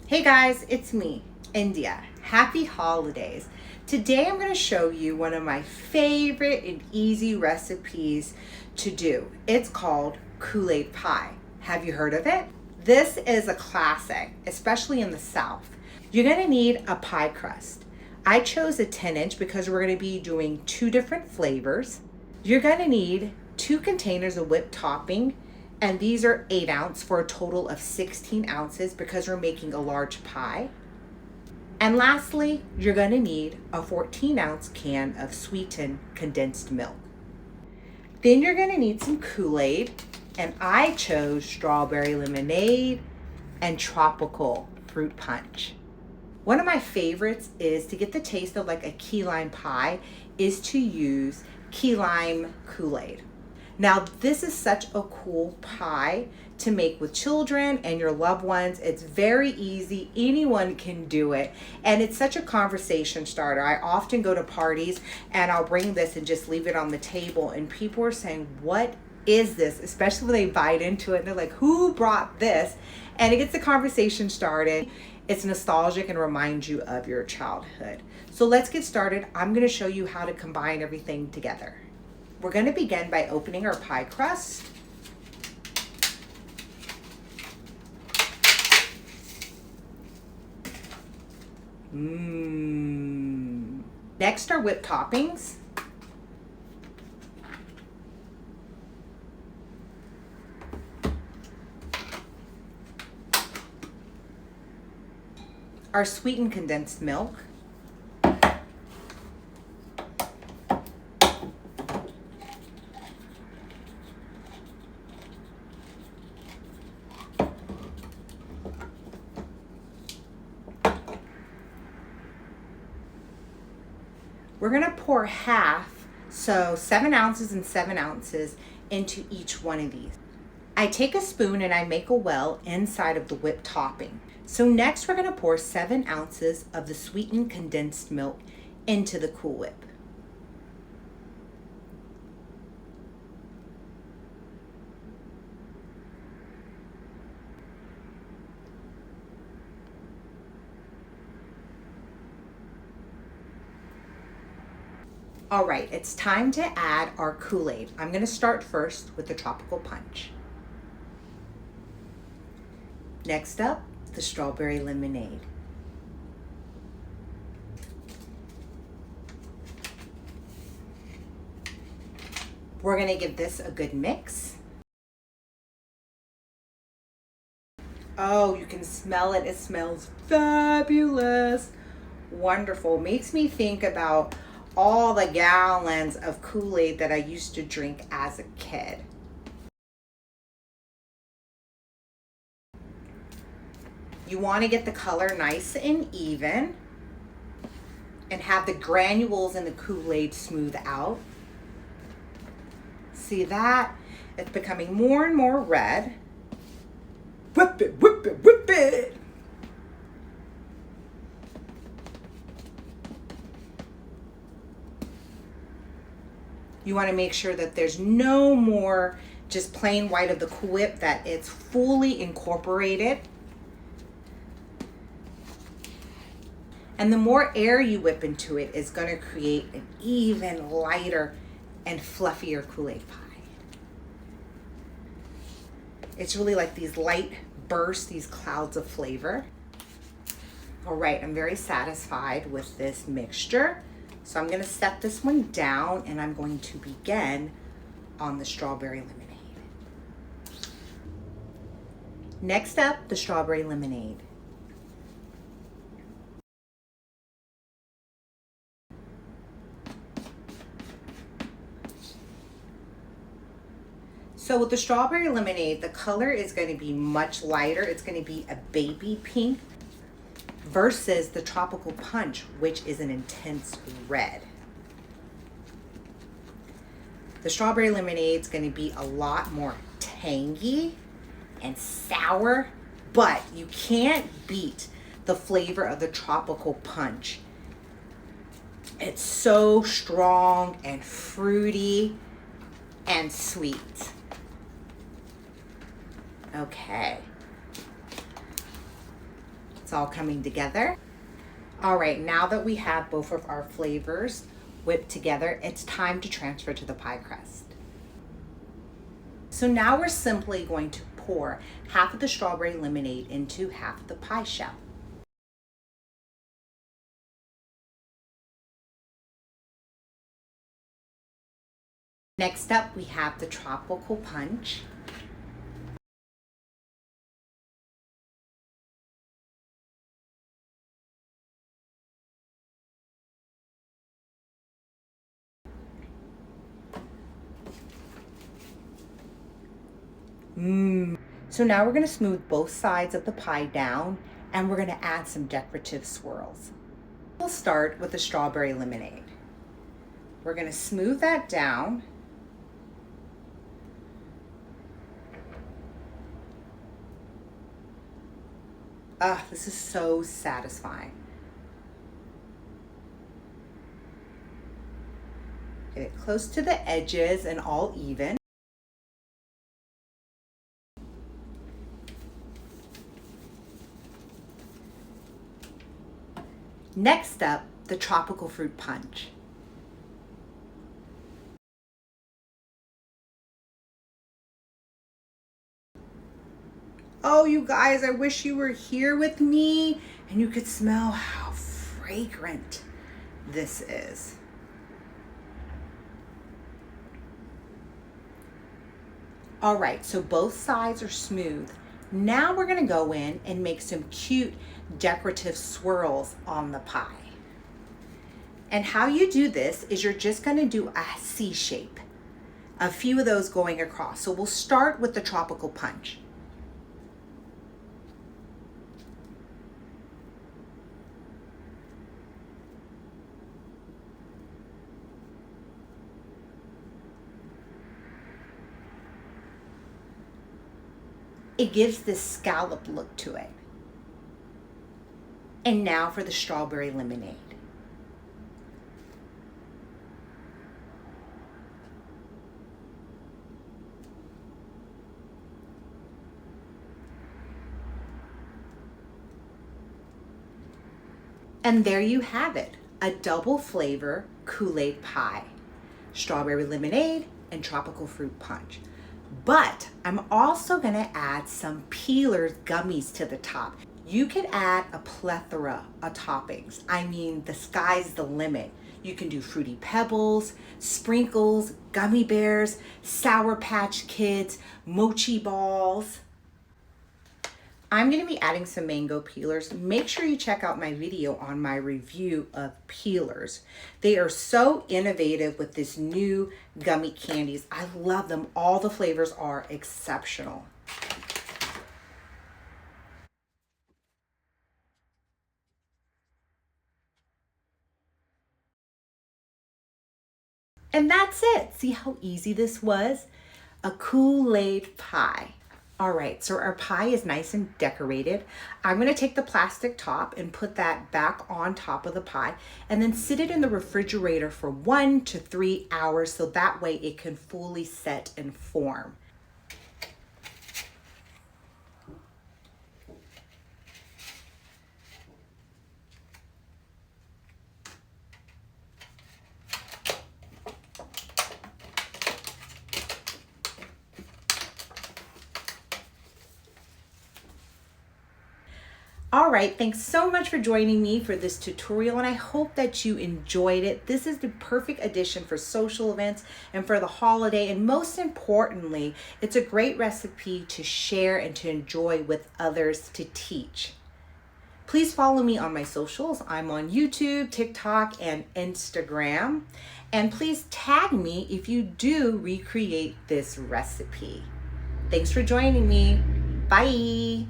Hey guys, it's me, India. Happy holidays. Today I'm going to show you one of my favorite and easy recipes to do. It's called Kool-Aid pie. Have you heard of it? This is a classic, especially in the South. You're going to need a pie crust. I chose a 10-inch because we're going to be doing two different flavors. You're going to need 2 containers of whipped topping, and these are 8 ounce for a total of 16 ounces because we're making a large pie. And lastly, you're going to need a 14-ounce can of sweetened condensed milk. Then you're going to need some Kool-Aid, and I chose strawberry lemonade and tropical fruit punch. One of my favorites is to get the taste of like a key lime pie is to use key lime Kool-Aid. Now, this is such a cool pie to make with children and your loved ones. It's very easy. Anyone can do it. And it's such a conversation starter. I often go to parties and I'll bring this and just leave it on the table. And people are saying, what is this? Especially when they bite into it and they're like, who brought this? And it gets the conversation started. It's nostalgic and reminds you of your childhood. So let's get started. I'm going to show you how to combine everything together. We're going to begin by opening our pie crust. Next are whipped toppings. Our sweetened condensed milk. We're going to pour half, so 7 ounces and 7 ounces into each one of these. I take a spoon and I make a well inside of the whipped topping. So next we're going to pour 7 ounces of the sweetened condensed milk into the Kool Whip. All right, it's time to add our Kool-Aid. I'm going to start first with the tropical punch. Next up, the strawberry lemonade. We're going to give this a good mix. Oh, you can smell it. It smells fabulous. Wonderful. Makes me think about all the gallons of Kool-Aid that I used to drink as a kid. You want to get the color nice and even and have the granules in the Kool-Aid smooth out. See that? It's becoming more and more red. Whip it, whip it, whip it. You want to make sure that there's no more just plain white of the Kool Whip, that it's fully incorporated. And the more air you whip into it is going to create an even lighter and fluffier Kool-Aid pie. It's really like these light bursts, these clouds of flavor. All right, I'm very satisfied with this mixture. So I'm going to set this one down and I'm going to begin on the strawberry lemonade. Next up, the strawberry lemonade. So with the strawberry lemonade, the color is going to be much lighter. It's going to be a baby pink versus the tropical punch, which is an intense red. The strawberry lemonade is going to be a lot more tangy and sour, but you can't beat the flavor of the tropical punch. It's so strong and fruity and sweet. Okay. it's all coming together. All right, now that we have both of our flavors whipped together, it's time to transfer to the pie crust. So now we're simply going to pour half of the strawberry lemonade into half of the pie shell. Next up, we have the tropical punch. So now we're going to smooth both sides of the pie down, and we're going to add some decorative swirls. We'll start with the strawberry lemonade. We're going to smooth that down. This is so satisfying. Get it close to the edges and all even. Next up, the tropical fruit punch. Oh, you guys, I wish you were here with me and you could smell how fragrant this is. All right, so both sides are smooth. Now we're gonna go in and make some cute decorative swirls on the pie. And how you do this is you're just gonna do a C shape, a few of those going across. So we'll start with the tropical punch. It gives this scallop look to it. And now for the strawberry lemonade. And there you have it, a double flavor Kool-Aid pie, strawberry lemonade and tropical fruit punch. But I'm also gonna add some peelers gummies to the top. You can add a plethora of toppings. I mean, the sky's the limit. You can do Fruity Pebbles, sprinkles, gummy bears, Sour Patch Kids, mochi balls. I'm gonna be adding some mango peelers. Make sure you check out my video on my review of peelers. They are so innovative with this new gummy candies. I love them. All the flavors are exceptional. And that's it. See how easy this was? A Kool-Aid pie. All right, so our pie is nice and decorated. I'm gonna take the plastic top and put that back on top of the pie and then sit it in the refrigerator for 1 to 3 hours so that way it can fully set and form. All right, thanks so much for joining me for this tutorial, and I hope that you enjoyed it. This is the perfect addition for social events and for the holiday, and most importantly, it's a great recipe to share and to enjoy with others to teach. Please follow me on my socials. I'm on YouTube, TikTok, and Instagram. And please tag me if you do recreate this recipe. Thanks for joining me. Bye.